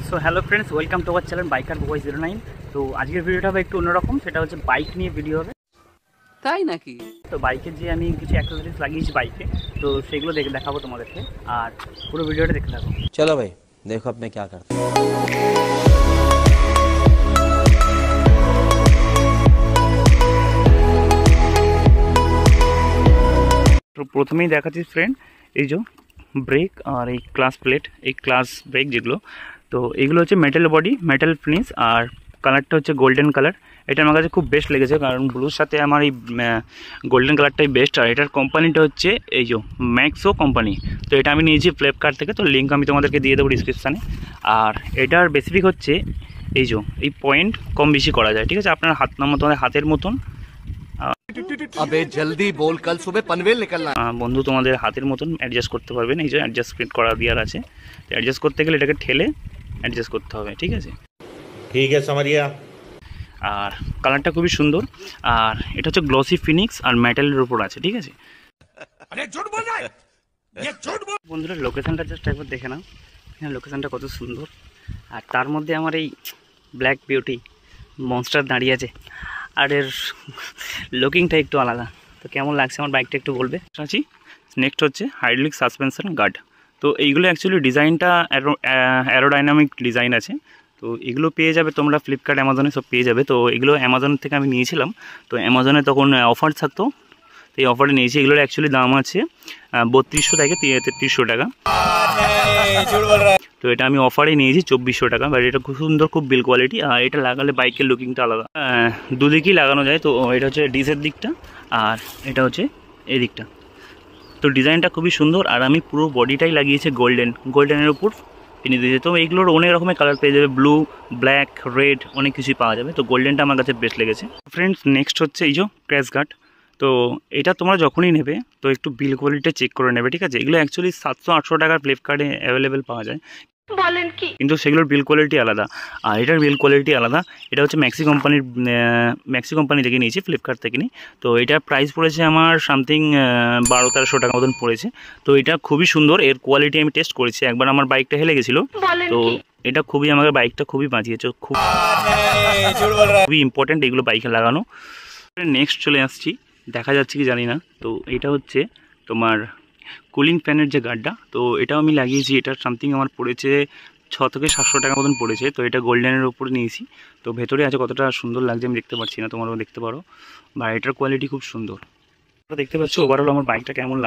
So hello friends, welcome to our channel biker boy 09। তো আজকের ভিডিওটা হবে একটু অন্যরকম, সেটা হচ্ছে বাইক নিয়ে ভিডিও হবে। তাই নাকি? তো বাইকের যে আমি কিছু অ্যাক্সেসরিজ লাগিয়েছি বাইকে, তো সেগুলো দেখাবো তোমাদেরকে, আর পুরো ভিডিওটা দেখতে থাকো। চলো ভাই দেখো আপনি क्या करते हैं। তো প্রথমেই দেখাচ্ছি ফ্রেন্ড, এই যে ব্রেক আর এই ক্লাস প্লেট, এই ক্লাস ব্রেক যেগুলো, তো এগুলো হচ্ছে মেটাল বডি, মেটাল ফিনিশ, আর কালারটা হচ্ছে গোল্ডেন কালার। এটা আমার কাছে খুব বেস্ট লেগেছে, কারণ ব্লুর সাথে আমার এই গোল্ডেন কালারটাই বেস্ট। আর এটার কোম্পানিটা হচ্ছে এই যে ম্যাক্সো কোম্পানি। তো এটা আমি নিয়েছি ফ্লিপকার্ট থেকে, তো লিঙ্ক আমি তোমাদেরকে দিয়ে দেবো ডিসক্রিপশানে। আর এটার বেসিক হচ্ছে এই যে এই পয়েন্ট কম বেশি করা যায়, ঠিক আছে, আপনার তোমাদের হাতের মতন। अबे जल्दी बोल, कल सुबह पनवेल निकलना। বন্ধু তোমাদের হাতের মতন অ্যাডজাস্ট করতে পারবেন। এই যে অ্যাডজাস্টমেন্ট করা দেওয়ার আছে, তো অ্যাডজাস্ট করতে গেলে এটাকে ঠেলে অ্যাডজাস্ট করতে হবে, ঠিক আছে। ठीक है समझिए। আর কালারটা খুবই সুন্দর, আর এটা হচ্ছে গ্লসি ফিনিক্স আর মেটালের উপর আছে, ঠিক আছে। বন্ধুরা লোকেশনটা জাস্ট একবার দেখে নাও, হ্যাঁ লোকেশনটা কত সুন্দর। আর তার মধ্যে আমার এই ব্ল্যাক বিউটি মনস্টার দাঁড়িয়ে আছে, আর এর লুকিংটা একটু আলাদা। তো কেমন লাগছে আমার বাইকটা একটু বলবে। আছি নেক্সট হচ্ছে হাইড্রোলিক সাসপেনশন গার্ড। তো এইগুলো অ্যাকচুয়ালি ডিজাইনটা অ্যারোডাইনামিক ডিজাইন আছে। তো এগুলো পেয়ে যাবে তোমরা ফ্লিপকার্ট, অ্যামাজনে সব পেয়ে যাবে। তো এগুলো অ্যামাজন থেকে আমি নিয়েছিলাম, তো অ্যামাজনে তখন অফার থাকতো, তো এই অফারে নিয়েছি। এগুলোর অ্যাকচুয়ালি দাম আছে 3200 থেকে 3300 টাকা। তো এটা আমি অফারে নিয়েছি 2400 টাকা। বাট এটা খুব সুন্দর, খুব বিল কোয়ালিটি, আর এটা লাগালে বাইকের লুকিংটা আলাদা। দুদিকেই লাগানো যায়। তো এটা হচ্ছে ডিসের দিকটা, আর এটা হচ্ছে এই দিকটা। তো ডিজাইনটা খুবই সুন্দর, আর আমি পুরো বডিটাই লাগিয়েছি গোল্ডেনের উপর কিনে দিয়েছে। তো এইগুলোর অনেক রকমের কালার পেয়ে যাবে, ব্লু, ব্ল্যাক, রেড, অনেক কিছুই পাওয়া যাবে। তো গোল্ডেনটা আমার কাছে বেস্ট লেগেছে। ফ্রেন্ডস নেক্সট হচ্ছে এই যে ক্র্যাশ গার্ড। তো এটা তোমরা যখনই নেবে তো একটু বিল কোয়ালিটি চেক করে নেবে, ঠিক আছে। এগুলো অ্যাকচুয়ালি 700-800 টাকার ফ্লিপকার্টে অ্যাভেলেবেল পাওয়া যায়, বলেন কি, কিন্তু সেগুলোর বিল কোয়ালিটি আলাদা, আর এটার বিল কোয়ালিটি আলাদা। এটা হচ্ছে ম্যাক্সি কোম্পানি থেকে নিয়েছি, ফ্লিপকার্ট থেকে নিই। তো এটার প্রাইস পড়েছে আমার সামথিং 1200-1300 টাকা মতন পড়েছে। তো এটা খুবই সুন্দর, এর কোয়ালিটি আমি টেস্ট করেছি একবার, আমার বাইকটা হেলে গেছিলো। তো এটা খুবই আমাদের বাইকটা খুবই বাঁচিয়েছে, খুবই ইম্পর্টেন্ট এগুলো বাইকে লাগানো। নেক্সট চলে আসছি, দেখা যাচ্ছে কি জানি না। তো এটা হচ্ছে তোমার কুলিং ফ্যানের যে গার্ডটা, তো এটাও আমি লাগিয়েছি। এটা সামথিং আমার পড়েছে 600 থেকে 700 টাকা মতন পড়েছে। তো এটা গোল্ডেনের উপরে নিয়েছি। তো ভেতরে আছে, কতটা সুন্দর লাগছে আমি দেখতে পাচ্ছি না, তোমরাও দেখতে পারো। বা এটার কোয়ালিটি খুব সুন্দর, দেখতে পাচ্ছ। ওভারঅল আমার বাইকটা কেমন লাগে।